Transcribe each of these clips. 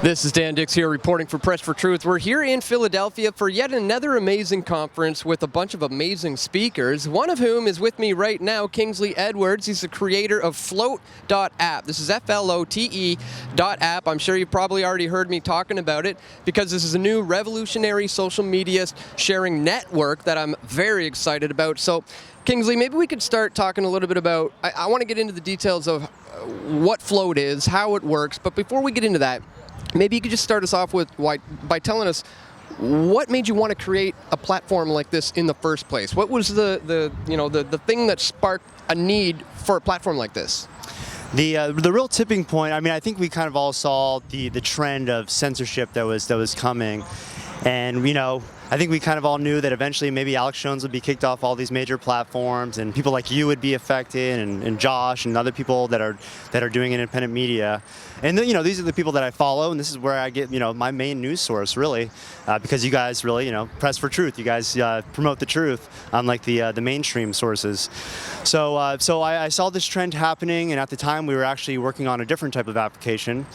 This is Dan Dix here reporting for Press for Truth. We're here in Philadelphia for yet another amazing conference with a bunch of amazing speakers, one of whom is with me right now, Kingsley Edwards. He's the creator of FLOTE.app. This is FLOTE.app. I'm sure you've probably already heard me talking about it because this is a new revolutionary social media sharing network that I'm very excited about. So, Kingsley, maybe we could start talking a little bit about, I want to get into the details of what FLOTE is, how it works, but before we get into that, maybe you could just start us off with by telling us what made you want to create a platform like this in the first place. What was the thing that sparked a need for a platform like this? The real tipping point. I mean, I think we kind of all saw the trend of censorship that was coming, and I think we kind of all knew that eventually maybe Alex Jones would be kicked off all these major platforms, and people like you would be affected, and Josh and other people that are doing independent media. And these are the people that I follow, and this is where I get my main news source really, because you guys really press for truth. You guys promote the truth, unlike the mainstream sources. So I saw this trend happening, and at the time we were actually working on a different type of application.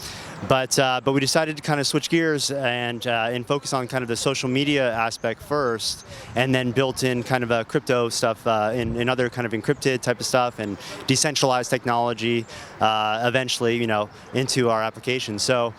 But we decided to kind of switch gears and focus on kind of the social media aspect first, and then built in kind of a crypto stuff in other kind of encrypted type of stuff and decentralized technology eventually into our application. So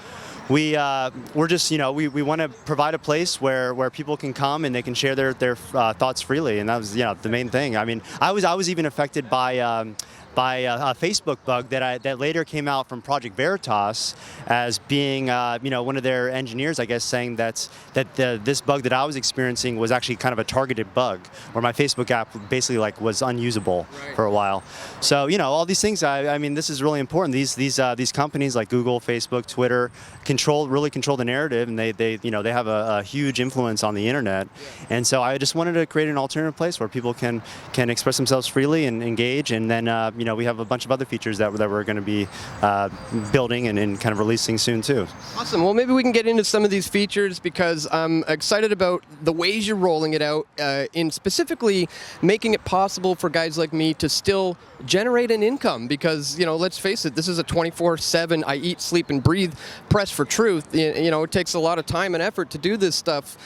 we're just we want to provide a place where people can come and they can share their thoughts freely, and that was the main thing. I mean, I was even affected by a Facebook bug that later came out from Project Veritas as being one of their engineers, I guess, saying that this bug that I was experiencing was actually kind of a targeted bug, where my Facebook app basically was unusable for a while. So all these things. I mean, this is really important. These companies like Google, Facebook, Twitter really control the narrative, and they have a huge influence on the internet. And so I just wanted to create an alternative place where people can express themselves freely and engage, and then we have a bunch of other features that we're going to be building and kind of releasing soon too. Awesome. Well, maybe we can get into some of these features because I'm excited about the ways you're rolling it out, in specifically making it possible for guys like me to still generate an income. Because let's face it, this is a 24/7, I eat, sleep, and breathe press for truth. It takes a lot of time and effort to do this stuff.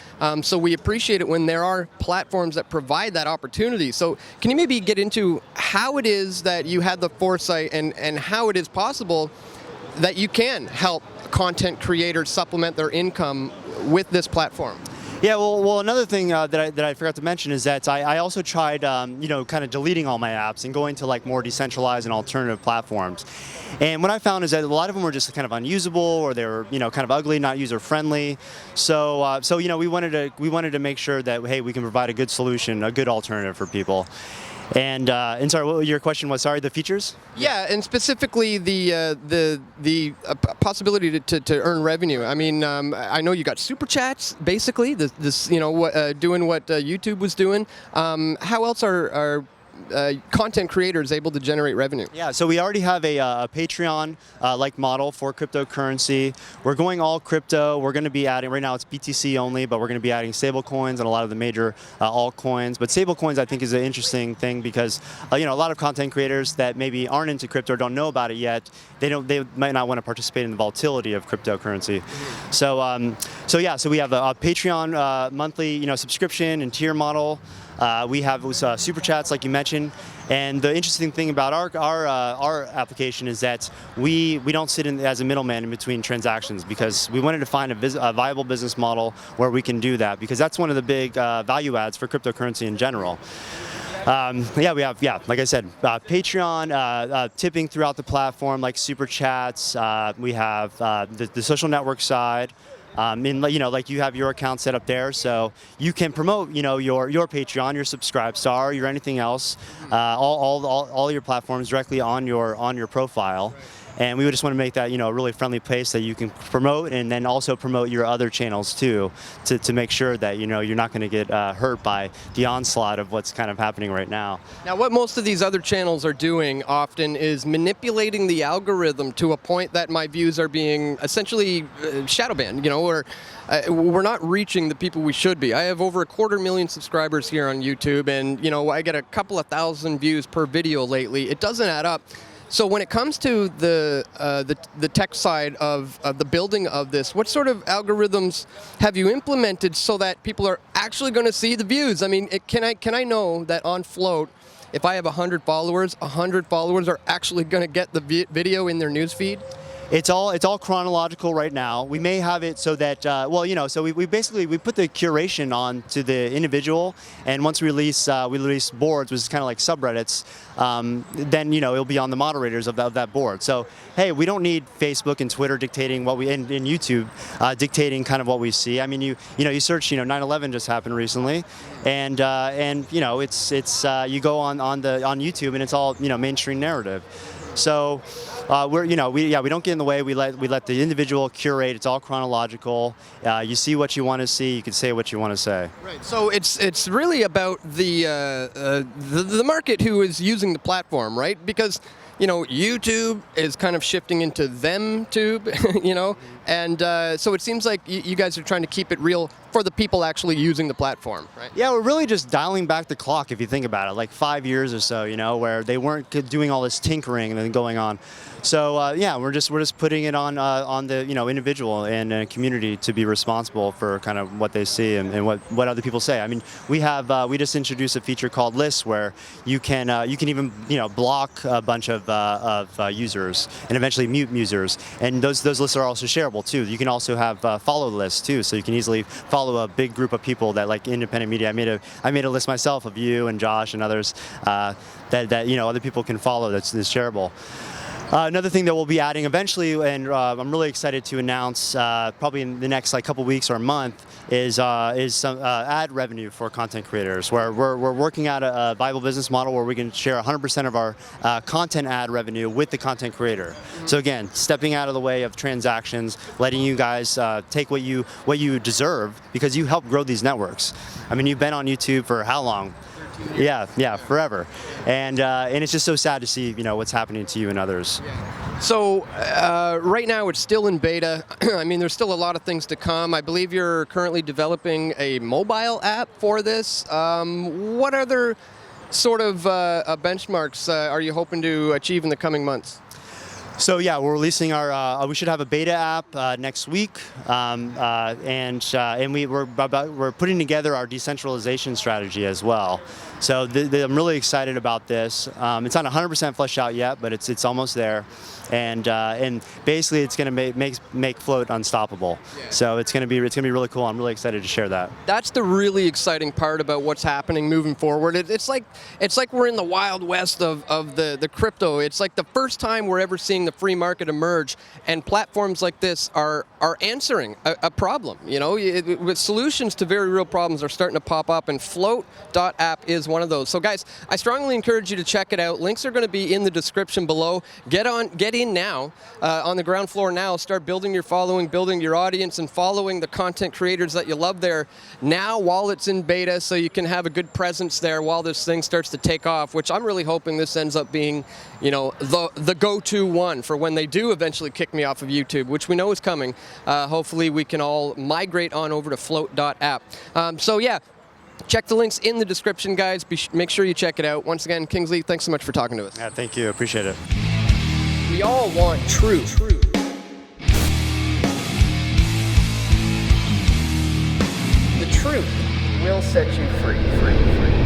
So we appreciate it when there are platforms that provide that opportunity. So can you maybe get into how it is that you had the foresight and how it is possible that you can help content creators supplement their income with this platform? Yeah, well, another thing that I forgot to mention is that I also tried, kind of deleting all my apps and going to more decentralized and alternative platforms. And what I found is that a lot of them were just kind of unusable, or they were, kind of ugly, not user friendly. So we wanted to make sure that, hey, we can provide a good solution, a good alternative for people. And sorry, what your question was? Sorry, the features? Yeah, and specifically the possibility to earn revenue. I mean, I know you got super chats, basically. Doing what YouTube was doing. How else are content creators able to generate revenue? Yeah, so we already have a Patreon like model for cryptocurrency. We're going all crypto. We're going to be adding, right now it's BTC only, but we're going to be adding stable coins and a lot of the major altcoins. But stable coins, I think, is an interesting thing because a lot of content creators that maybe aren't into crypto or don't know about it yet, they might not want to participate in the volatility of cryptocurrency. Mm-hmm. So we have a Patreon monthly subscription and tier model. We have super chats, like you mentioned, and the interesting thing about our application is that we don't sit in as a middleman in between transactions, because we wanted to find a viable business model where we can do that, because that's one of the big value adds for cryptocurrency in general. We have, like I said, Patreon, tipping throughout the platform, like super chats. We have the social network side. Like you have your account set up there, so you can promote, your Patreon, your Subscribestar, your anything else, all your platforms directly on your profile. And we would just want to make that, a really friendly place that you can promote, and then also promote your other channels too, to make sure that you're not going to get hurt by the onslaught of what's kind of happening right now. Now, what most of these other channels are doing often is manipulating the algorithm to a point that my views are being essentially shadow banned. We're not reaching the people we should be. I have over 250,000 subscribers here on YouTube, and I get a couple of thousand views per video lately. It doesn't add up. So when it comes to the tech side of the building of this, what sort of algorithms have you implemented so that people are actually going to see the views? I mean, can I know that on Float, if I have 100 followers are actually going to get the video in their newsfeed? It's all chronological right now. We may have it so that so we basically put the curation on to the individual, and once we release boards, which is kind of like subreddits, then it'll be on the moderators of that board. So hey, we don't need Facebook and Twitter dictating what we and YouTube dictating kind of what we see. I mean, you search 9/11 just happened recently, and it's you go on YouTube and it's all mainstream narrative. So we don't get in the way. We let the individual curate. It's all chronological. You see what you want to see. You can say what you want to say. Right. So it's really about the market who is using the platform, right? Because YouTube is kind of shifting into them-tube, and so it seems like you guys are trying to keep it real for the people actually using the platform, right? Yeah, we're really just dialing back the clock if you think about it, like 5 years or so, where they weren't doing all this tinkering and then going on. So we're just putting it on the individual and community to be responsible for kind of what they see and what other people say. I mean, we just introduced a feature called lists where you can even block a bunch of users and eventually mute users, and those lists are also shareable too. You can also have follow lists too, so you can easily follow a big group of people that like independent media. I made a list myself of you and Josh and others that other people can follow that's shareable. Another thing that we'll be adding eventually, and I'm really excited to announce probably in the next couple weeks or a month, is some ad revenue for content creators. Where we're working out a viable business model where we can share 100% of our content ad revenue with the content creator. So again, stepping out of the way of transactions, letting you guys take what you deserve because you help grow these networks. I mean, you've been on YouTube for how long? Yeah, forever, and it's just so sad to see what's happening to you and others. So right now it's still in beta. I mean, there's still a lot of things to come. I believe you're currently developing a mobile app for this. What other sort of benchmarks are you hoping to achieve in the coming months? So yeah, we're releasing our. We should have a beta app next week, and we're putting together our decentralization strategy as well. So I'm really excited about this. It's not 100% fleshed out yet, but it's almost there, and basically it's going to make Float unstoppable. Yeah. So it's going to be really cool. I'm really excited to share that. That's the really exciting part about what's happening moving forward. It's like we're in the Wild West of the crypto. It's like the first time we're ever seeing the free market emerge, and platforms like this are answering a problem. With solutions to very real problems are starting to pop up, and FLOTE.app is one of those. So guys, I strongly encourage you to check it out. Links are going to be in the description below. Get in now, on the ground floor now. Start building your following, building your audience, and following the content creators that you love there now while it's in beta, so you can have a good presence there while this thing starts to take off, which I'm really hoping this ends up being, the go-to one for when they do eventually kick me off of YouTube, which we know is coming. Hopefully we can all migrate on over to FLOTE.app. So yeah, check the links in the description, guys. Make sure you check it out. Once again, Kingsley, thanks so much for talking to us. Yeah, thank you. Appreciate it. We all want truth. The truth will set you free.